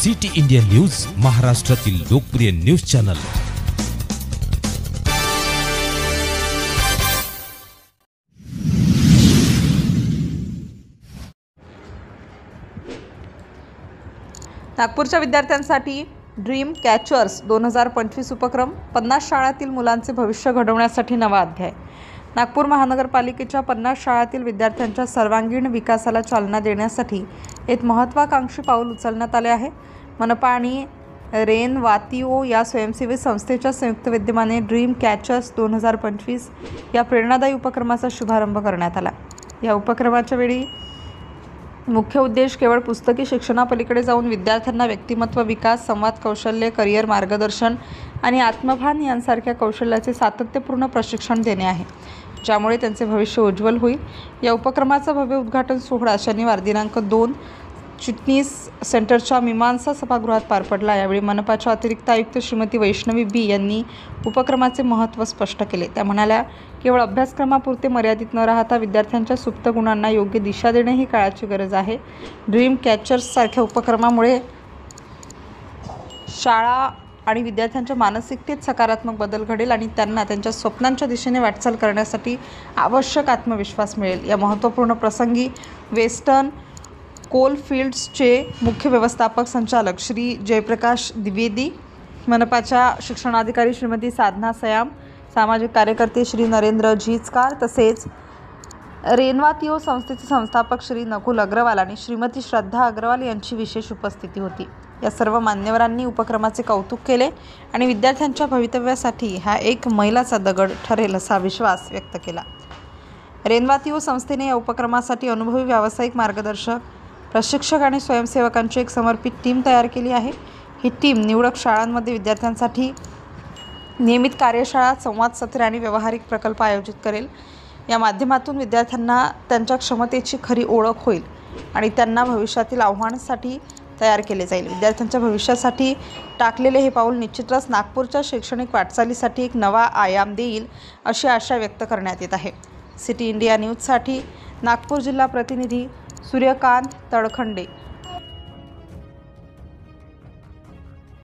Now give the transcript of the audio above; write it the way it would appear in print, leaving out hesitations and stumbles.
City India news, महाराष्ट्रातील लोकप्रिय news channel. नागपूरच्या विद्यार्थ्यांसाठी ड्रीम कॅचर्स 2025 उपक्रम, 50 शाळांतील मुलांचे भविष्य घडवण्यासाठी नवा अध्याय। नागपूर महानगरपालिकेच्या 50 शाळांतील विद्यार्थ्यांच्या सर्वांगीण विकासाला चालना देण्यासाठी एक महत्त्वाकांक्षी पाऊल उचलण्यात आले आहे। मनपा आणि रेनवातिओ या स्वयंसेवी संस्थेच्या संयुक्त विद्यमाने ड्रीम कॅचर्स 2025 या प्रेरणादायी उपक्रमाचा शुभारंभ करण्यात आला। या उपक्रमाच्या वेळी मुख्य उद्देश केवळ पुस्तकी शिक्षणापलीकडे जाऊन विद्यार्थ्यांना व्यक्तिमत्व विकास, संवाद कौशल्य, करिअर मार्गदर्शन आणि आत्मभान यांसारख्या कौशल्याचे सातत्यपूर्ण प्रशिक्षण देणे आहे, ज्यामुळे त्यांचे भविष्य उज्ज्वल होईल। या उपक्रमाचा भव्य उद्घाटन सोहळा शनिवार दिनांक 2 चिटणीस सेंटरच्या मीमांसा सभागृहात पार पडला। यावेळी मनपाच्या अतिरिक्त आयुक्त श्रीमती वैष्णवी बी यांनी उपक्रमाचे महत्त्व स्पष्ट केले। त्या म्हणाल्या, केवळ अभ्यासक्रमापुरते मर्यादित न राहता विद्यार्थ्यांच्या सुप्त गुणांना योग्य दिशा देणे ही काळाची गरज आहे। ड्रीम कॅचर्स सारख्या उपक्रमामुळे शाळा आणि विद्यार्थ्यांच्या मानसिकतेत सकारात्मक बदल घडेल आणि त्यांना त्यांच्या स्वप्नांच्या दिशेने वाटचाल करण्यासाठी आवश्यक आत्मविश्वास मिळेल। या महत्त्वपूर्ण प्रसंगी वेस्टर्न कोलफील्ड्सचे मुख्य व्यवस्थापक संचालक श्री जयप्रकाश द्विवेदी, मनपाच्या शिक्षणाधिकारी श्रीमती साधना सयाम, सामाजिक कार्यकर्ते श्री नरेंद्र झिचकार तसेच रेनवातिओ संस्थेचे संस्थापक श्री नकुल अग्रवाल आणि श्रीमती श्रद्धा अग्रवाल यांची विशेष उपस्थिती होती। या सर्व मान्यवरांनी उपक्रमाचे कौतुक केले आणि विद्यार्थ्यांच्या भवितव्यासाठी हा एक मैलाचा दगड ठरेल असा विश्वास व्यक्त केला। रेनवातिओ संस्थेने या उपक्रमासाठी अनुभवी व्यावसायिक मार्गदर्शक, प्रशिक्षक आणि स्वयंसेवकांची एक समर्पित टीम तयार केली आहे। ही टीम निवडक शाळांमध्ये विद्यार्थ्यांसाठी नियमित कार्यशाळा, संवाद सत्रे आणि व्यावहारिक प्रकल्प आयोजित करेल। या माध्यमातून विद्यार्थ्यांना त्यांच्या क्षमतेची खरी ओळख होईल आणि त्यांना भविष्यातील आव्हानांसाठी तयार केले जाईल। विद्यार्थ्यांच्या भविष्यासाठी टाकलेले हे पाऊल निश्चितच नागपूरच्या शैक्षणिक वाटचालीसाठी एक नवा आयाम देईल अशी आशा व्यक्त करण्यात येत आहे। सिटी इंडिया न्यूजसाठी नागपूर जिल्हा प्रतिनिधी सूर्यकांत तळखंडे।